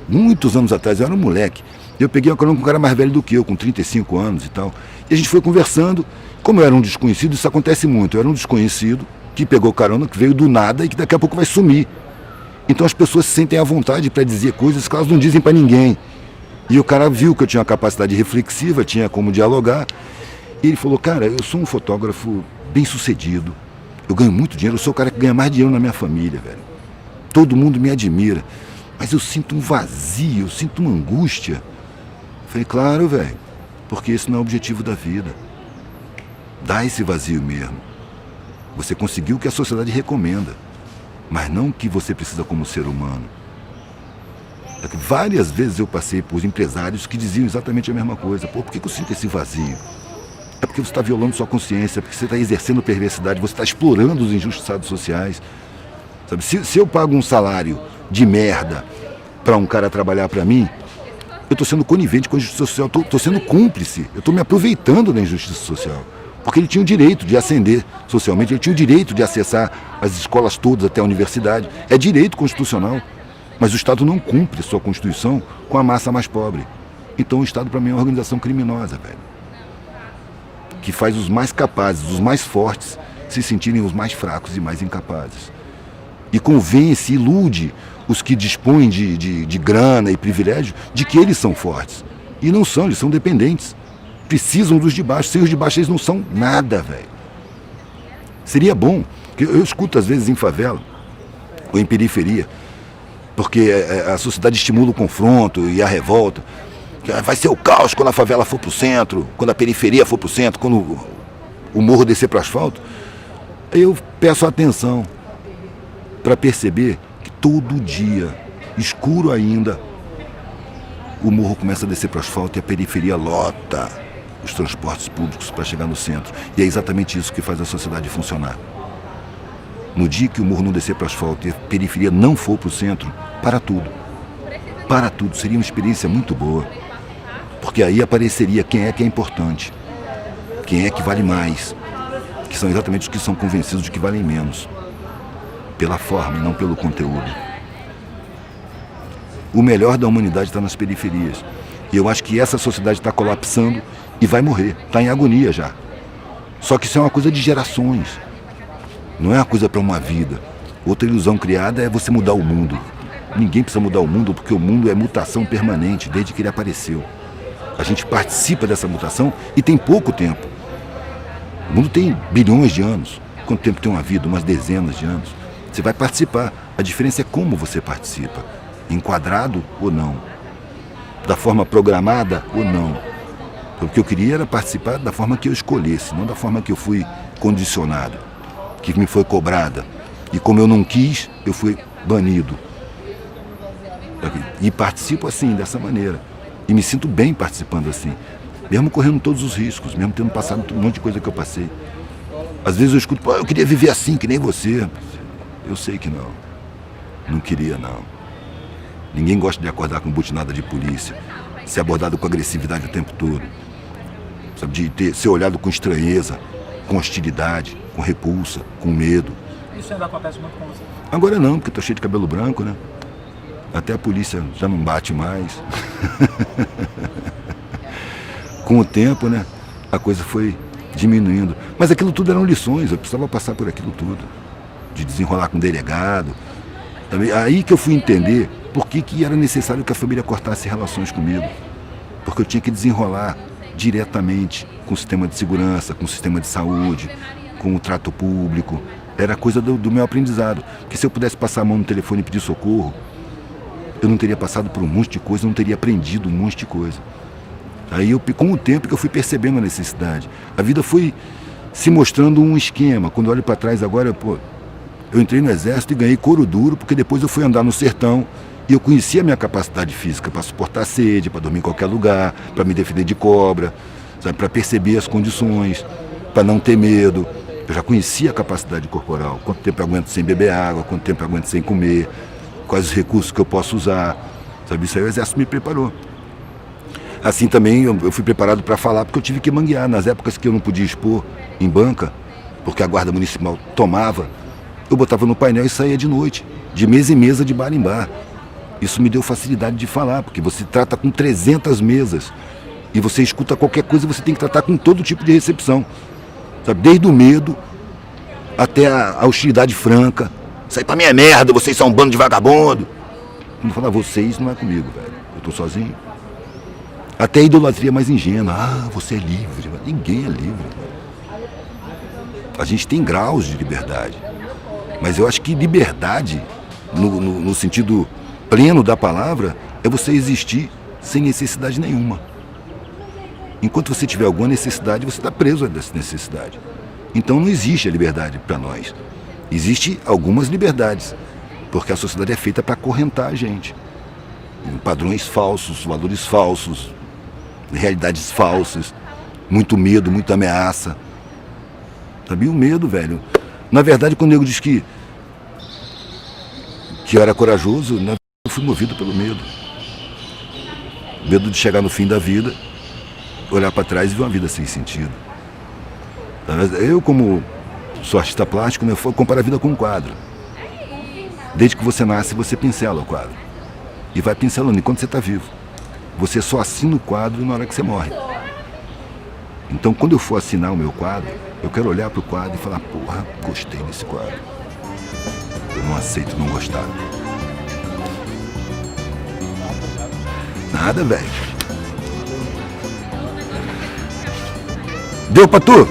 Muitos anos atrás, eu era um moleque. Eu peguei uma carona com um cara mais velho do que eu, com 35 anos e tal. E a gente foi conversando. Como eu era um desconhecido, isso acontece muito. Eu era um desconhecido que pegou carona, que veio do nada e que daqui a pouco vai sumir. Então as pessoas se sentem à vontade para dizer coisas que elas não dizem para ninguém. E o cara viu que eu tinha uma capacidade reflexiva, tinha como dialogar. E ele falou, cara, eu sou um fotógrafo bem-sucedido, eu ganho muito dinheiro, eu sou o cara que ganha mais dinheiro na minha família, velho. Todo mundo me admira, mas eu sinto um vazio, eu sinto uma angústia. Eu falei, claro, velho, porque esse não é o objetivo da vida. Dá esse vazio mesmo. Você conseguiu o que a sociedade recomenda, mas não o que você precisa como ser humano. Várias vezes eu passei por empresários que diziam exatamente a mesma coisa. Pô, por que eu sinto esse vazio? É porque você está violando sua consciência, é porque você está exercendo perversidade, você está explorando os injustiçados sociais. Sabe? Se eu pago um salário de merda para um cara trabalhar para mim, eu estou sendo conivente com a injustiça social, estou sendo cúmplice, eu estou me aproveitando da injustiça social. Porque ele tinha o direito de ascender socialmente, ele tinha o direito de acessar as escolas todas até a universidade. É direito constitucional. Mas o Estado não cumpre sua Constituição com a massa mais pobre. Então o Estado, para mim, é uma organização criminosa, velho. Que faz os mais capazes, os mais fortes, se sentirem os mais fracos e mais incapazes. E convence, ilude os que dispõem de grana e privilégio de que eles são fortes. E não são, eles são dependentes. Precisam dos de baixo. Sem os de baixo, eles não são nada, velho. Seria bom, que eu escuto às vezes em favela ou em periferia, porque a sociedade estimula o confronto e a revolta. Vai ser o caos quando a favela for para o centro, quando a periferia for para o centro, quando o morro descer para o asfalto. Aí eu peço atenção para perceber que todo dia, escuro ainda, o morro começa a descer para o asfalto e a periferia lota os transportes públicos para chegar no centro. E é exatamente isso que faz a sociedade funcionar. No dia que o morro não descer para o asfalto e a periferia não for para o centro, para tudo. Para tudo. Seria uma experiência muito boa. Porque aí apareceria quem é importante. Quem é que vale mais. Que são exatamente os que são convencidos de que valem menos. Pela forma e não pelo conteúdo. O melhor da humanidade está nas periferias. E eu acho que essa sociedade está colapsando e vai morrer. Está em agonia já. Só que isso é uma coisa de gerações. Não é uma coisa para uma vida. Outra ilusão criada é você mudar o mundo. Ninguém precisa mudar o mundo porque o mundo é mutação permanente desde que ele apareceu. A gente participa dessa mutação e tem pouco tempo. O mundo tem bilhões de anos. Quanto tempo tem uma vida? Umas dezenas de anos. Você vai participar. A diferença é como você participa. Enquadrado ou não. Da forma programada ou não. O que eu queria era participar da forma que eu escolhesse, não da forma que eu fui condicionado, que me foi cobrada. E como eu não quis, eu fui banido. E participo assim, dessa maneira. E me sinto bem participando assim. Mesmo correndo todos os riscos, mesmo tendo passado um monte de coisa que eu passei. Às vezes eu escuto, pô, eu queria viver assim, que nem você. Eu sei que não. Não queria, não. Ninguém gosta de acordar com butinada de polícia, ser abordado com agressividade o tempo todo. Sabe, de ser olhado com estranheza, com hostilidade, com repulsa, com medo.
Isso ainda acontece muito com você?
Agora não, porque eu tô cheio de cabelo branco, né? Até a polícia já não bate mais. Com o tempo, né? A coisa foi diminuindo. Mas aquilo tudo eram lições, eu precisava passar por aquilo tudo. De desenrolar com o delegado. Aí que eu fui entender por que era necessário que a família cortasse relações comigo. Porque eu tinha que desenrolar diretamente com o sistema de segurança, com o sistema de saúde, com o trato público. Era coisa do meu aprendizado. Porque se eu pudesse passar a mão no telefone e pedir socorro, eu não teria passado por um monte de coisa, eu não teria aprendido um monte de coisa. Aí, com o tempo, que eu fui percebendo a necessidade. A vida foi se mostrando um esquema. Quando eu olho para trás agora, eu entrei no exército e ganhei couro duro, porque depois eu fui andar no sertão e eu conhecia a minha capacidade física para suportar sede, para dormir em qualquer lugar, para me defender de cobra, para perceber as condições, para não ter medo. Eu já conhecia a capacidade corporal. Quanto tempo eu aguento sem beber água, quanto tempo eu aguento sem comer, quais os recursos que eu posso usar. Sabe, isso aí o exército me preparou. Assim também eu fui preparado para falar, porque eu tive que manguear. Nas épocas que eu não podia expor em banca, porque a guarda municipal tomava, eu botava no painel e saía de noite, de mesa em mesa, de bar em bar. Isso me deu facilidade de falar, porque você trata com 300 mesas e você escuta qualquer coisa, você tem que tratar com todo tipo de recepção. Sabe? Desde o medo até a hostilidade franca. Isso aí pra mim é merda, vocês são um bando de vagabundo. Quando falar vocês, não é comigo, velho. Eu tô sozinho. Até a idolatria mais ingênua. Ah, você é livre. Ninguém é livre. A gente tem graus de liberdade. Mas eu acho que liberdade, no sentido pleno da palavra, é você existir sem necessidade nenhuma. Enquanto você tiver alguma necessidade, você está preso a essa necessidade. Então não existe a liberdade para nós. Existem algumas liberdades, porque a sociedade é feita para acorrentar a gente. Em padrões falsos, valores falsos, realidades falsas, muito medo, muita ameaça. Sabia o medo, velho? Na verdade, quando o nego diz que eu era corajoso, na verdade, eu fui movido pelo medo. Medo de chegar no fim da vida, olhar para trás e ver uma vida sem sentido. Eu, como sou artista plástico, né, eu comparo a vida com um quadro. Desde que você nasce, você pincela o quadro. E vai pincelando enquanto você está vivo. Você só assina o quadro na hora que você morre. Então, quando eu for assinar o meu quadro, eu quero olhar para o quadro e falar, porra, gostei desse quadro. Eu não aceito não gostar. Nada, velho. Deu pra tu?